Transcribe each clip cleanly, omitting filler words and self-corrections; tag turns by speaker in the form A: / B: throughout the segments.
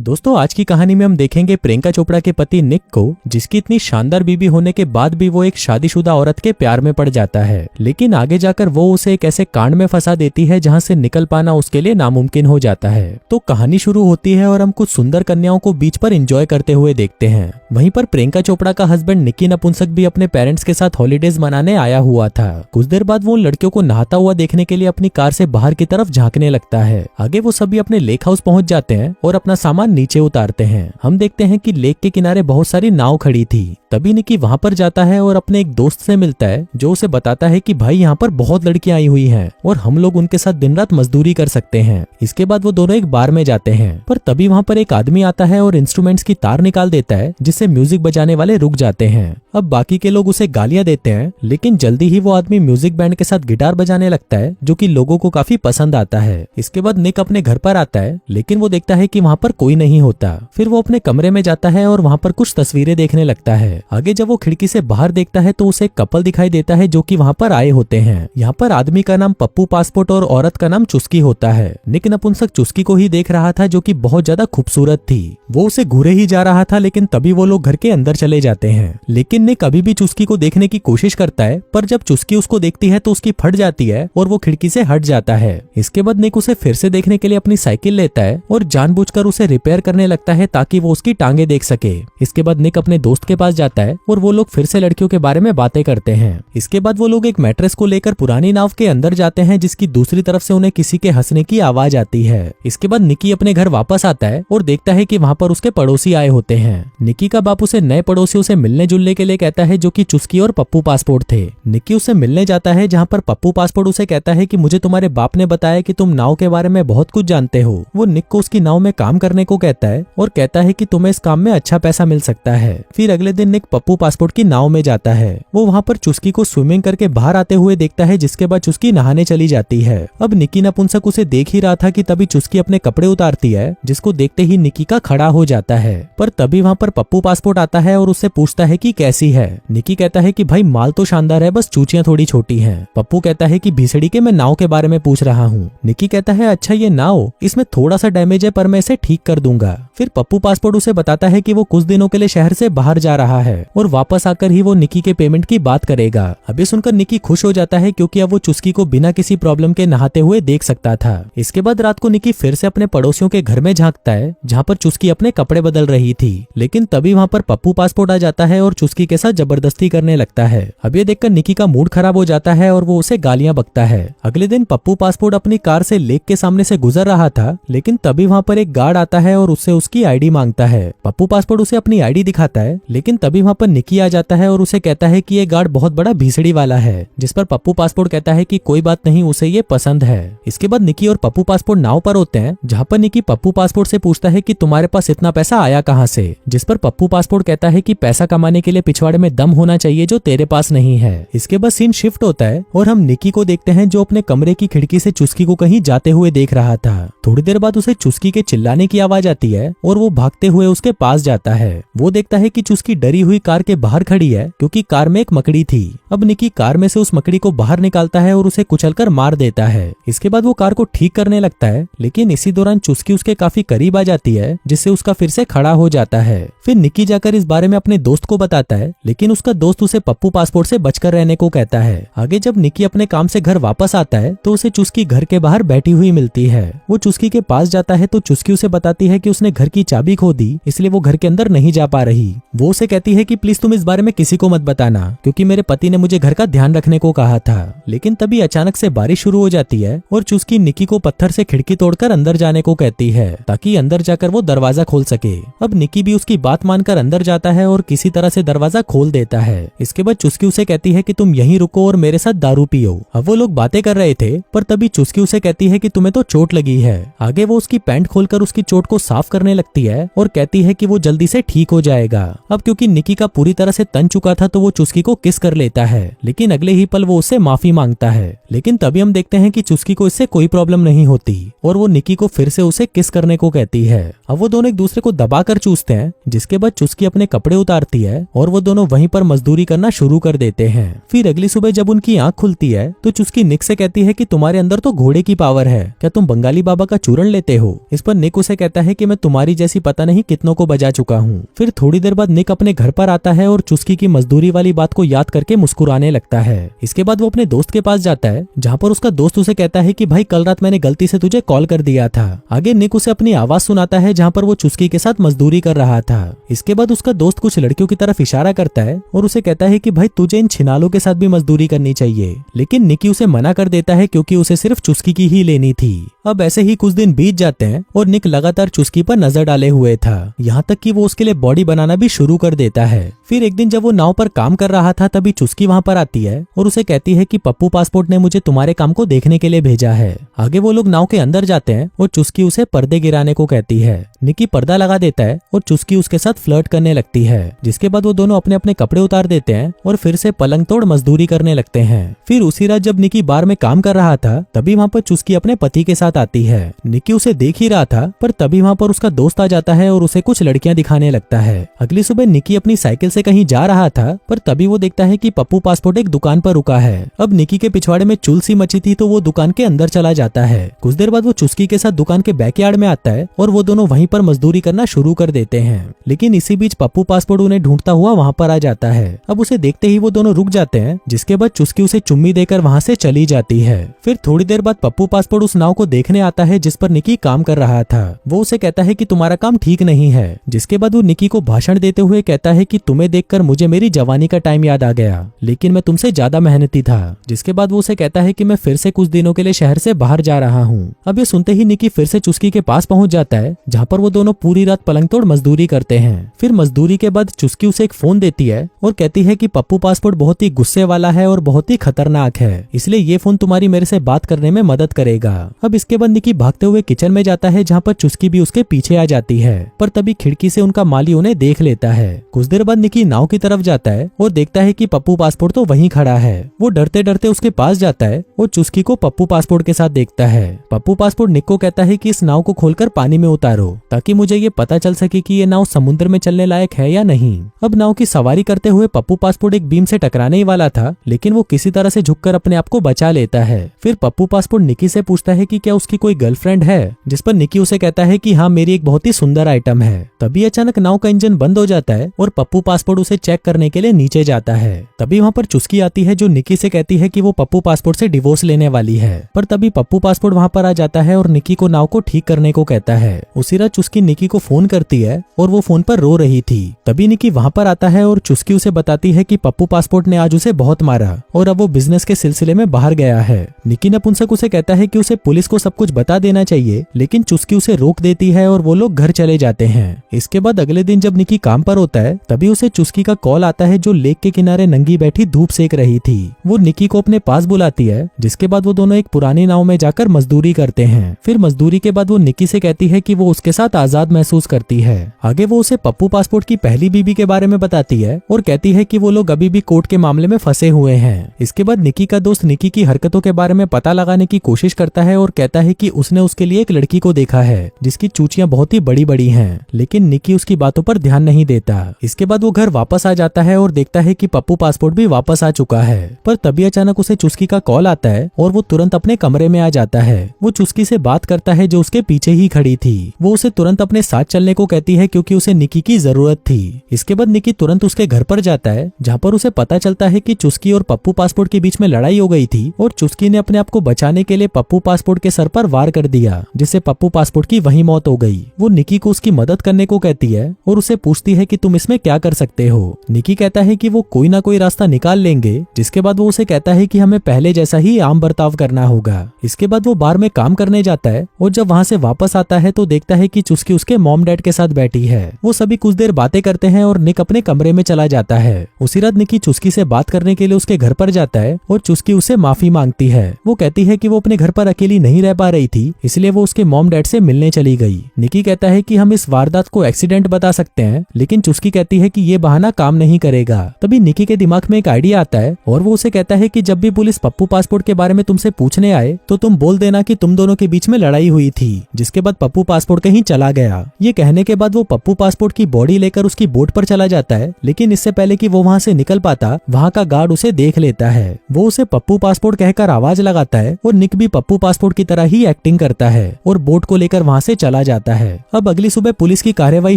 A: दोस्तों आज की कहानी में हम देखेंगे प्रियंका चोपड़ा के पति निक को, जिसकी इतनी शानदार बीवी होने के बाद भी वो एक शादीशुदा औरत के प्यार में पड़ जाता है। लेकिन आगे जाकर वो उसे एक ऐसे कांड में फंसा देती है जहां से निकल पाना उसके लिए नामुमकिन हो जाता है। तो कहानी शुरू होती है और हम कुछ सुंदर कन्याओं को बीच पर एंजॉय करते हुए देखते हैं। वहीं पर प्रियंका चोपड़ा का हस्बैंड निकी नपुंसक भी अपने पेरेंट्स के साथ हॉलीडेज मनाने आया हुआ था। कुछ देर बाद वो लड़कियों को नहाता हुआ देखने के लिए अपनी कार से बाहर की तरफ झांकने लगता है। आगे वो सभी अपने लेक हाउस पहुंच जाते हैं और अपना सामान नीचे उतारते हैं। हम देखते हैं कि लेक के किनारे बहुत सारी नाव खड़ी थी। तभी निकी वहां पर जाता है और अपने एक दोस्त से मिलता है जो उसे बताता है कि भाई यहाँ पर बहुत लड़कियां आई हुई हैं और हम लोग उनके साथ दिन रात मजदूरी कर सकते हैं। इसके बाद वो दोनों एक बार में जाते हैं, पर तभी वहां पर एक आदमी आता है और इंस्ट्रूमेंट्स की तार निकाल देता है जिससे म्यूजिक बजाने वाले रुक जाते हैं। अब बाकी के लोग उसे गालियां देते हैं, लेकिन जल्दी ही वो आदमी म्यूजिक बैंड के साथ गिटार बजाने लगता है जो कि लोगों को काफी पसंद आता है। इसके बाद निक अपने घर पर आता है, लेकिन वो देखता है कि वहाँ पर कोई नहीं होता। फिर वो अपने कमरे में जाता है और वहाँ पर कुछ तस्वीरें देखने लगता है। आगे जब वो खिड़की से बाहर देखता है तो उसे एक कपल दिखाई देता है जो कि वहाँ पर आए होते हैं। यहाँ पर आदमी का नाम पप्पू पासपोर्ट और औरत का नाम चुस्की होता है। निक नपुंसक चुस्की को ही देख रहा था जो कि बहुत ज्यादा खूबसूरत थी। वो उसे घूरे ही जा रहा था, लेकिन तभी वो लोग घर के अंदर चले जाते हैं। लेकिन निक अभी भी चुस्की को देखने की कोशिश करता है, पर जब चुस्की उसको देखती है तो उसकी फट जाती है और वो खिड़की से हट जाता है। इसके बाद निक उसे फिर से देखने के लिए अपनी साइकिल लेता है और जानबूझकर उसे रिपेयर करने लगता है ताकि वो उसकी टांगे देख सके। इसके बाद निक अपने दोस्त के पास जाता है और वो लोग फिर से लड़कियों के बारे में बातें करते हैं। इसके बाद वो लोग एक मैट्रेस को लेकर पुरानी नाव के अंदर जाते हैं, जिसकी दूसरी तरफ से उन्हें किसी के हंसने की आवाज आती है। इसके बाद निकी अपने घर वापस आता है और देखता है कि वहाँ पर उसके पड़ोसी आए होते हैं। निकी का बाप उसे नए पड़ोसियों से मिलने जुलने के लिए कहता है जो कि चुस्की और पप्पू पासपोर्ट थे। निकी उससे मिलने जाता है, जहाँ पर पप्पू पासपोर्ट उसे कहता है कि मुझे तुम्हारे बाप ने बताया कि तुम नाव के बारे में बहुत कुछ जानते हो। वो निक को उसकी नाव में काम करने को कहता है और कहता है कि तुम्हें इस काम में अच्छा पैसा मिल सकता है। फिर अगले दिन निक पप्पू पासपोर्ट की नाव में जाता है। वो वहाँ पर चुस्की को स्विमिंग करके बाहर आते हुए देखता है, जिसके बाद चुस्की नहाने चली जाती है। अब निकी नपुंसक उसे देख ही रहा था कि तभी चुस्की अपने कपड़े उतारती है, जिसको देखते ही निकी का खड़ा हो जाता है। पर तभी वहाँ पर पप्पू पासपोर्ट आता है और उससे पूछता है कि कैसी है। निकी कहता है कि भाई माल तो शानदार है, बस चूचियां थोड़ी छोटी हैं। पप्पू कहता है कि भीसड़ी के मैं नाव के बारे में पूछ रहा हूँ। निकी कहता है अच्छा ये नाव, इसमें थोड़ा सा डैमेज है पर मैं इसे ठीक कर दूंगा। फिर पप्पू पासपोर्ट उसे बताता है कि वो कुछ दिनों के लिए शहर से बाहर जा रहा है और वापस आकर ही वो निकी के पेमेंट की बात करेगा। अभी सुनकर निकी खुश हो जाता है क्योंकि अब वो चुस्की को बिना किसी प्रॉब्लम के नहाते हुए देख सकता था। इसके बाद रात को निकी फिर से अपने पड़ोसियों के घर में झांकता है, जहाँ पर चुस्की अपने कपड़े बदल रही थी। लेकिन तभी वहाँ पर पप्पू पासपोर्ट आ जाता है और चुस्की के साथ जबरदस्ती करने लगता है। अब ये देखकर निकी का मूड खराब हो जाता है और वो उसे गालियां बकता है। अगले दिन पप्पू पासपोर्ट अपनी कार से लेक के सामने से गुजर रहा था, लेकिन तभी वहाँ पर एक गार्ड आता है और उससे उसकी आईडी मांगता है। पप्पू पासपोर्ट उसे अपनी आईडी दिखाता है, लेकिन तभी वहाँ पर निकी आ जाता है और उसे कहता है कि ये गार्ड बहुत बड़ा भीसड़ी वाला है, जिस पर पप्पू पासपोर्ट कहता है कि कोई बात नहीं, उसे ये पसंद है। इसके बाद निकी और पप्पू पासपोर्ट नाव पर होते हैं, जहाँ पर निकी पप्पू पासपोर्ट से पूछता है कि तुम्हारे पास इतना पैसा आया कहाँ से, जिस पर पप्पू पासपोर्ट कहता है कि पैसा कमाने के लिए पिछवाड़े में दम होना चाहिए जो तेरे पास नहीं है। इसके बाद सीन शिफ्ट होता है और हम निकी को देखते हैं जो अपने कमरे की खिड़की से चुस्की को कहीं जाते हुए देख रहा था। थोड़ी देर बाद उसे चुस्की के चिल्लाने की आवाज आती है और वो भागते हुए उसके पास जाता है। वो देखता है कि चुस्की डरी हुई कार के बाहर खड़ी है क्योंकि कार में एक मकड़ी थी। अब निकी कार में से उस मकड़ी को बाहर निकालता है और उसे कुचलकर मार देता है। इसके बाद वो कार को ठीक करने लगता है, लेकिन इसी दौरान चुस्की उसके काफी करीब आ जाती है, जिससे उसका फिर से खड़ा हो जाता है। फिर निकी जाकर इस बारे में अपने दोस्त को बताता है, लेकिन उसका दोस्त उसे पप्पू पासपोर्ट से बचकर रहने को कहता है। आगे जब निकी अपने काम से घर वापस आता है तो उसे चुस्की घर के बाहर बैठी हुई मिलती है। वो चुस्की के पास जाता है तो चुस्की उसे बताती है कि उसने घर की चाबी खो दी, इसलिए वो घर के अंदर नहीं जा पा रही। वो उसे कहती है कि प्लीज तुम इस बारे में किसी को मत बताना, क्योंकि मेरे पति ने मुझे घर का ध्यान रखने को कहा था। लेकिन तभी अचानक से बारिश शुरू हो जाती है और चुस्की निकी को पत्थर से खिड़की तोड़कर अंदर जाने को कहती है ताकि अंदर जाकर वो दरवाजा खोल सके। अब निकी भी उसकी बात मानकर अंदर जाता है और किसी तरह से दरवाजा खोल देता है। इसके बाद चुस्की उसे कहती है कि तुम यहीं रुको और मेरे साथ दारू पियो। अब वो लोग बातें कर रहे थे, पर तभी चुस्की उसे कहती है कि तुम्हें तो चोट लगी है। आगे वो उसकी पैंट खोलकर उसकी चोट को साफ करने लगती है और कहती है कि वो जल्दी से ठीक हो जाएगा। अब क्योंकि निकी का पूरी तरह से तन चुका था तो वो चुस्की को किस कर लेता है, लेकिन अगले ही पल वो उससे माफी मांगता है। लेकिन तभी हम देखते हैं कि चुस्की को इससे कोई प्रॉब्लम नहीं होती और वो निकी को फिर से उसे किस करने को कहती है। अब वो दोनों एक दूसरे को दबाकर चूसते हैं, जिसके बाद चुस्की अपने कपड़े उतारती है और वो दोनों वहीं पर मजदूरी करना शुरू कर देते हैं। फिर अगली सुबह जब उनकी आंख खुलती है तो चुस्की निक से कहती है कि तुम्हारे अंदर तो घोड़े की पावर है, क्या तुम बंगाली बाबा का चूर्ण लेते हो। इस पर निक उसे कहता है है कि मैं तुम्हारी जैसी पता नहीं कितनों को बजा चुका हूँ। फिर थोड़ी देर बाद निक अपने घर पर आता है और चुस्की की मजदूरी वाली बात को याद करके मुस्कुराने लगता है। इसके बाद वो अपने दोस्त के पास जाता है, जहाँ पर उसका दोस्त उसे कहता है कि भाई कल रात मैंने गलती से तुझे कॉल कर दिया था। आगे निक उसे अपनी आवाज सुनाता है जहाँ पर वो चुस्की के साथ मजदूरी कर रहा था। इसके बाद उसका दोस्त कुछ लड़कियों की तरफ इशारा करता है और उसे कहता है कि भाई तुझे इन छिनालों के साथ भी मजदूरी करनी चाहिए, लेकिन निकी उसे मना कर देता है क्योंकि उसे सिर्फ चुस्की की ही लेनी थी। अब ऐसे ही कुछ दिन बीत जाते हैं और निक लगातार चुस्की पर नजर डाले हुए था, यहाँ तक कि वो उसके लिए बॉडी बनाना भी शुरू कर देता है। फिर एक दिन जब वो नाव पर काम कर रहा था तभी चुस्की वहाँ पर आती है और उसे कहती है कि पप्पू पासपोर्ट ने मुझे तुम्हारे काम को देखने के लिए भेजा है। आगे वो लोग नाव के अंदर जाते हैं और चुस्की उसे पर्दे गिराने को कहती है। निकी पर्दा लगा देता है और चुस्की उसके साथ फ्लर्ट करने लगती है, जिसके बाद वो दोनों अपने अपने कपड़े उतार देते हैं और फिर से पलंग तोड़ मजदूरी करने लगते हैं। फिर उसी रात जब निकी बार में काम कर रहा था तभी वहाँ पर चुस्की अपने पति के साथ आती है। निकी उसे देख ही रहा था पर तभी वहाँ पर उसका दोस्त आ जाता है और उसे कुछ लड़कियां दिखाने लगता है। अगली सुबह निकी अपनी साइकिल से कहीं जा रहा था पर तभी वो देखता है कि पप्पू पासपोर्ट एक दुकान पर रुका है। अब निकी के पिछवाड़े में चुल सी मची थी तो वो दुकान के अंदर चला जाता है। कुछ देर बाद वो चुस्की के साथ दुकान के बैकयार्ड में आता है और वो दोनों वहीं पर मजदूरी करना शुरू कर देते हैं। लेकिन इसी बीच पप्पू पासपोर्ट उन्हें ढूंढता हुआ वहाँ पर आ जाता है। अब उसे देखते ही वो दोनों रुक जाते हैं, जिसके बाद चुस्की उसे चुम्मी देकर वहाँ से चली जाती है। फिर थोड़ी देर बाद पप्पू पासपोर्ट उस नाव को देखने आता है जिस पर निकी काम कर रहा था। वो उसे कहता है कि तुम्हारा काम ठीक नहीं है, जिसके बाद वो निकी को भाषण देते हुए कहता है कि तुम्हें देखकर मुझे मेरी जवानी का टाइम याद आ गया, लेकिन मैं तुमसे ज्यादा मेहनती था। जिसके बाद वो उसे कहता है कि मैं फिर से कुछ दिनों के लिए शहर से बाहर जा रहा हूँ। अब ये सुनते ही निकी फिर से चुस्की के पास पहुंच जाता है, जहाँ पर वो दोनों पूरी रात पलंग तोड़ मजदूरी करते हैं। फिर मजदूरी के बाद चुस्की उसे एक फोन देती है और कहती है कि पप्पू पासपोर्ट बहुत ही गुस्से वाला है और बहुत ही खतरनाक है, इसलिए ये फोन तुम्हारी मेरे से बात करने में मदद करेगा। अब इसके बाद निकी भागते हुए किचन में जाता है, जहाँ पर चुस्की भी उसके पीछे आ जाती है, पर तभी खिड़की से उनका माली उन्हें देख लेता है। कुछ देर बाद निकी नाव की तरफ जाता है और देखता है कि पप्पू पासपोर्ट तो वहीं खड़ा है। वो डरते डरते उसके पास जाता है और चुस्की को पप्पू पासपोर्ट के साथ देखता है। पप्पू पासपोर्ट निक को कहता है कि इस नाव को खोलकर पानी में उतारो ताकि मुझे ये पता चल सके कि ये नाव समुद्र में चलने लायक है या नहीं। अब नाव की सवारी करते हुए पप्पू पासपोर्ट एक बीम से टकराने ही वाला था, लेकिन वो किसी तरह से झुककर अपने आप को बचा लेता है। फिर पप्पू पासपोर्ट निकी से पूछता है कि क्या उसकी कोई गर्लफ्रेंड है, जिस पर निकी उसे कहता है कि हाँ मेरी एक बहुत ही सुंदर आइटम है। तभी अचानक नाव का इंजन बंद हो जाता है और पप्पू पासपोर्ट उसे चेक करने के लिए नीचे जाता है। तभी वहाँ पर चुस्की आती है जो निकी से कहती है कि वो पप्पू पासपोर्ट से डिवोर्स लेने वाली है, पर तभी पप्पू पासपोर्ट वहाँ पर आ जाता है और निकी को नाव को ठीक करने को कहता है। उसी रात चुस्की निकी को फोन करती है और वो फोन पर रो रही थी। तभी निकी वहाँ पर आता है और चुस्की उसे बताती है कि पप्पू पासपोर्ट ने आज उसे बहुत मारा और अब वो बिजनेस के सिलसिले में बाहर गया है। निकी नपुंसक उसे कहता है कि उसे पुलिस को सब कुछ बता देना चाहिए, लेकिन चुस्की उसे रोक देती है और वो लोग घर चले जाते हैं। इसके बाद अगले दिन जब निकी काम पर होता है तभी उसे चुस्की का कॉल आता है जो लेक के किनारे नंगी बैठी धूप सेक रही थी। वो निकी को अपने पास बुलाती है, जिसके बाद वो दोनों एक पुरानी नाव में जाकर मजदूरी करते हैं। फिर मजदूरी के बाद वो निकी से कहती है कि वो उसके साथ आजाद महसूस करती है। आगे वो उसे पप्पू पासपोर्ट की पहली बीबी के बारे में बताती है और कहती है कि वो लोग अभी भी कोर्ट के मामले में फंसे हुए हैं। इसके बाद निकी का दोस्त निकी की हरकतों के बारे में पता लगाने की कोशिश करता है और कहता है कि उसने उसके लिए एक लड़की को देखा है जिसकी चूचियां बहुत ही बड़ी बड़ी हैं, लेकिन निकी उसकी बातों पर ध्यान नहीं देता। इसके बाद वो घर वापस आ जाता है और देखता है कि पप्पू पासपोर्ट भी वापस आ चुका है, पर तभी अचानक उसे चुस्की का कॉल आता है और वो तुरंत अपने कमरे में आ जाता है। वो चुस्की से बात करता है जो उसके पीछे ही खड़ी थी। वो उसे तुरंत अपने साथ चलने को कहती है क्योंकि उसे निकी की जरूरत थी। इसके बाद निकी तुरंत उसके घर पर जाता है, जहाँ पर उसे पता चलता है कि चुस्की और पप्पू पासपोर्ट के बीच में लड़ाई हो गई थी और चुस्की ने अपने आप को बचाने के लिए पप्पू पासपोर्ट के सर पर वार कर दिया, जिससे पप्पू पासपोर्ट की वहीं मौत हो गई। वो निकी को उसकी मदद करने को कहती है और उसे पूछती है कि तुम इसमें क्या कर सकते हो। निकी कहता है कि वो कोई ना कोई रास्ता निकाल लेंगे, जिसके बाद वो उसे कहता है कि हमें पहले जैसा ही आम बर्ताव करना होगा। इसके बाद वो बार में काम करने जाता है और जब वहाँ से वापस आता है तो देखता है कि चुस्की उसके मॉम डैड के साथ बैठी है। वो सभी कुछ देर बातें करते हैं और निक अपने कमरे में चला जाता है। उसी रात निकी चुस्की से बात करने के लिए उसके घर पर जाता है और चुस्की उससे माफी मांगती है। वो कहती है कि वो अपने घर पर अकेली नहीं रह पा रही थी, इसलिए वो उसके मॉम डैड से मिलने चली गई। निकी कहता है कि हम इस वारदात को एक्सीडेंट बता सकते हैं, लेकिन चुस्की कहती है कि ये बहाना काम नहीं करेगा। तभी निकी के दिमाग में एक आइडिया आता है और वो उसे कहता है कि जब भी पुलिस पप्पू पासपोर्ट के बारे में तुमसे पूछने आए तो तुम बोल देना कि तुम दोनों के बीच में लड़ाई हुई थी, जिसके बाद पप्पू पासपोर्ट कहीं चला गया। ये कहने के बाद वो पप्पू पासपोर्ट की बॉडी लेकर उसकी बोट पर चला जाता है, लेकिन इससे पहले कि वो वहाँ से निकल पाता वहाँ का गार्ड उसे देख लेता है। वो उसे पप्पू पासपोर्ट कहकर आवाज लगाता है और निक भी पप्पू पासपोर्ट की तरह ही एक्टिंग करता है और बोट को लेकर वहाँ से चला चला जाता है। अब अगली सुबह पुलिस की कार्यवाही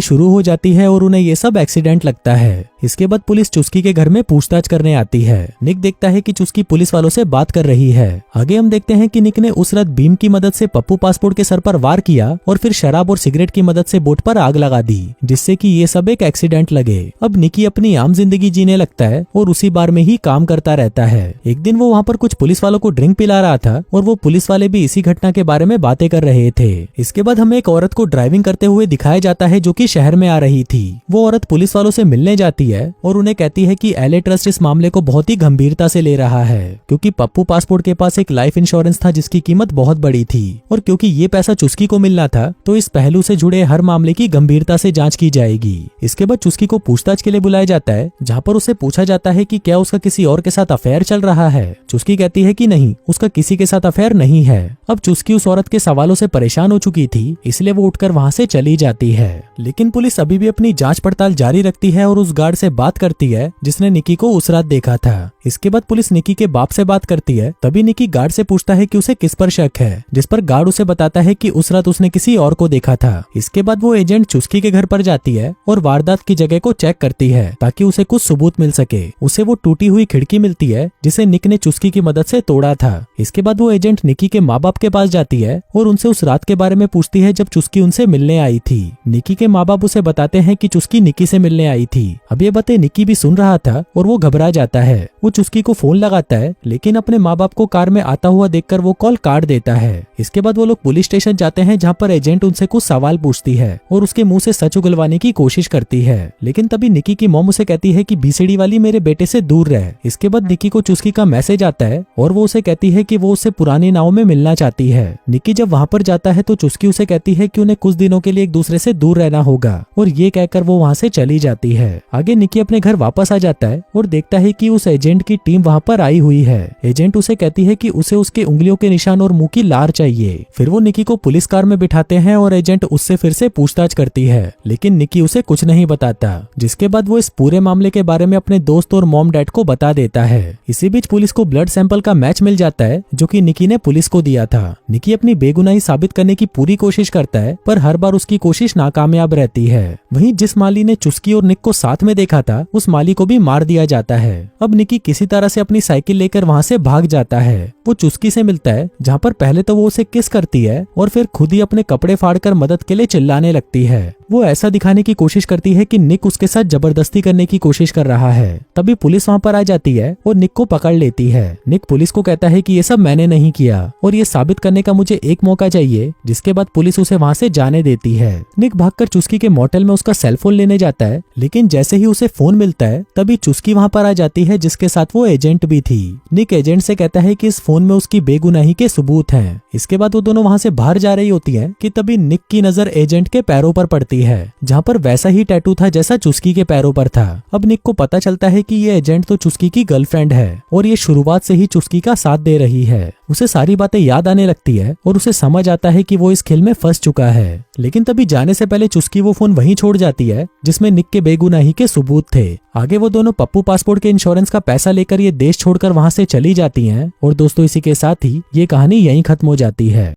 A: शुरू हो जाती है और उन्हें ये सब एक्सीडेंट लगता है। इसके बाद पुलिस चुस्की के घर में पूछताछ करने आती है। निक देखता है कि चुस्की पुलिस वालों से बात कर रही है। आगे हम देखते हैं कि निक ने उस रात बीम की मदद से पप्पू पासपोर्ट के सर पर वार किया और फिर शराब और सिगरेट की मदद से बोट पर आग लगा दी, जिससे कि ये सब एक एक्सीडेंट लगे। अब निकी अपनी आम जिंदगी जीने लगता है और उसी बार में ही काम करता रहता है। एक दिन वो वहाँ पर कुछ पुलिस वालों को ड्रिंक पिला रहा था और वो पुलिस वाले भी इसी घटना के बारे में बातें कर रहे थे। इसके बाद हमें एक औरत को ड्राइविंग करते हुए दिखाया जाता है जो कि शहर में आ रही थी। वो औरत पुलिस वालों से मिलने जाती है और उन्हें कहती है कि एलए ट्रस्ट इस मामले को बहुत ही गंभीरता से ले रहा है, क्योंकि पप्पू पासपोर्ट के पास एक लाइफ इंश्योरेंस था जिसकी कीमत बहुत बड़ी थी और क्योंकि ये पैसा चुस्की को मिलना था तो इस पहलू से जुड़े हर मामले की गंभीरता से जांच की जाएगी। इसके बाद चुस्की को पूछताछ के लिए बुलाया जाता है, जहाँ पर उसे पूछा जाता है कि क्या उसका किसी और के साथ अफेयर चल रहा है। चुस्की कहती है कि नहीं, उसका किसी के साथ अफेयर नहीं है। अब चुस्की उस औरत के सवालों से परेशान हो चुकी थी, इसलिए वो उठकर वहाँ से चली जाती है। लेकिन पुलिस अभी भी अपनी जांच पड़ताल जारी रखती है और उस गार्ड से बात करती है जिसने निकी को उस रात देखा था। इसके बाद पुलिस निकी के बाप से बात करती है। तभी निकी गार्ड से पूछता है कि उसे किस पर शक है, जिस पर गार्ड उसे बताता है कि उस रात उसने किसी और को देखा था। इसके बाद वो एजेंट चुस्की के घर पर जाती है और वारदात की जगह को चेक करती है ताकि उसे कुछ सबूत मिल सके। उसे वो टूटी हुई खिड़की मिलती है जिसे निक ने चुस्की की मदद से तोड़ा था। इसके बाद वो एजेंट निकी के माँ बाप के पास जाती है और उनसे उस रात के बारे में पूछती है जब चुस्की उनसे मिलने आई थी। निकी के माँ बाप उसे बताते हैं कि चुस्की निकी से मिलने आई थी। अब ये बातें निकी भी सुन रहा था और वो घबरा जाता है। वो चुस्की को फोन लगाता है, लेकिन अपने माँ बाप को कार में आता हुआ देखकर वो कॉल काट देता है। इसके बाद वो लोग पुलिस स्टेशन जाते हैं, जहाँ पर एजेंट उनसे कुछ सवाल पूछती है और उसके मुंह से सच उगलवाने की कोशिश करती है। लेकिन तभी निकी की मॉम उसे कहती है कि बीसीडी वाली मेरे बेटे से दूर रहे। इसके बाद निकी को चुस्की का मैसेज आता है और वो उसे कहती है कि वो उससे पुरानी नाव में मिलना चाहती है। निकी जब वहाँ पर जाता है तो चुस्की उसे कहती है कि उन्हें कुछ दिनों के लिए एक दूसरे से दूर रहना होगा और ये कहकर वो वहाँ से चली जाती है। आगे निकी अपने घर वापस आ जाता है और देखता है कि उस एजेंट की टीम वहाँ पर आई हुई है। एजेंट उसे कहती है कि उसे उसके उंगलियों के निशान और मुंह की लार चाहिए। फिर वो निकी को पुलिस कार में बिठाते हैं और एजेंट उससे फिर से पूछताछ करती है, लेकिन निकी उसे कुछ नहीं बताता। जिसके बाद वो इस पूरे मामले के बारे में अपने दोस्त और मॉम डैड को बता देता है। इसी बीच पुलिस को ब्लड सैंपल का मैच मिल जाता है जो कि निकी ने पुलिस को दिया था। निकी अपनी बेगुनाही साबित करने की पूरी कोशिश करता है, पर हर बार उसकी कोशिश नाकामयाब रहती है। वहीं जिस माली ने चुस्की और निक को साथ में देखा था, उस माली को भी मार दिया जाता है। अब निकी किसी तरह से अपनी साइकिल लेकर वहाँ से भाग जाता है। वो चुस्की से मिलता है, जहाँ पर पहले तो वो उसे किस करती है और फिर खुद ही अपने कपड़े फाड़कर मदद के लिए चिल्लाने लगती है। वो ऐसा दिखाने की कोशिश करती है कि निक उसके साथ जबरदस्ती करने की कोशिश कर रहा है। तभी पुलिस वहाँ पर आ जाती है और निक को पकड़ लेती है। निक पुलिस को कहता है कि ये सब मैंने नहीं किया और ये साबित करने का मुझे एक मौका चाहिए। जिसके बाद पुलिस उसे वहाँ से जाने देती है। निक भागकर चुस्की के मोटेल में उसका सेलफोन लेने जाता है, लेकिन जैसे ही उसे फोन मिलता है तभी चुस्की वहाँ पर आ जाती है, जिसके साथ वो एजेंट भी थी। निक एजेंट से कहता है कि इस फोन में उसकी बेगुनाही के सबूत हैं। इसके बाद वो दोनों वहाँ से बाहर जा रही होती हैं कि तभी निक की नजर एजेंट के पैरों पर पड़ती है, जहाँ पर वैसा ही टैटू था जैसा चुस्की के पैरों पर था। अब निक को पता चलता है कि ये एजेंट तो चुस्की की गर्लफ्रेंड है और ये शुरुआत से ही चुस्की का साथ दे रही है। उसे सारी बातें याद आने लगती है और उसे समझ आता है कि वो इस खेल में फंस चुका है। लेकिन तभी जाने से पहले चुस्की वो फोन वहीं छोड़ जाती है जिसमें निक के बेगुनाही के सबूत थे। आगे वो दोनों पप्पू पासपोर्ट के इंश्योरेंस का पैसा लेकर ये देश छोड़कर वहां से चली जाती हैं। और दोस्तों, इसी के साथ ही ये कहानी यहीं खत्म हो जाती है।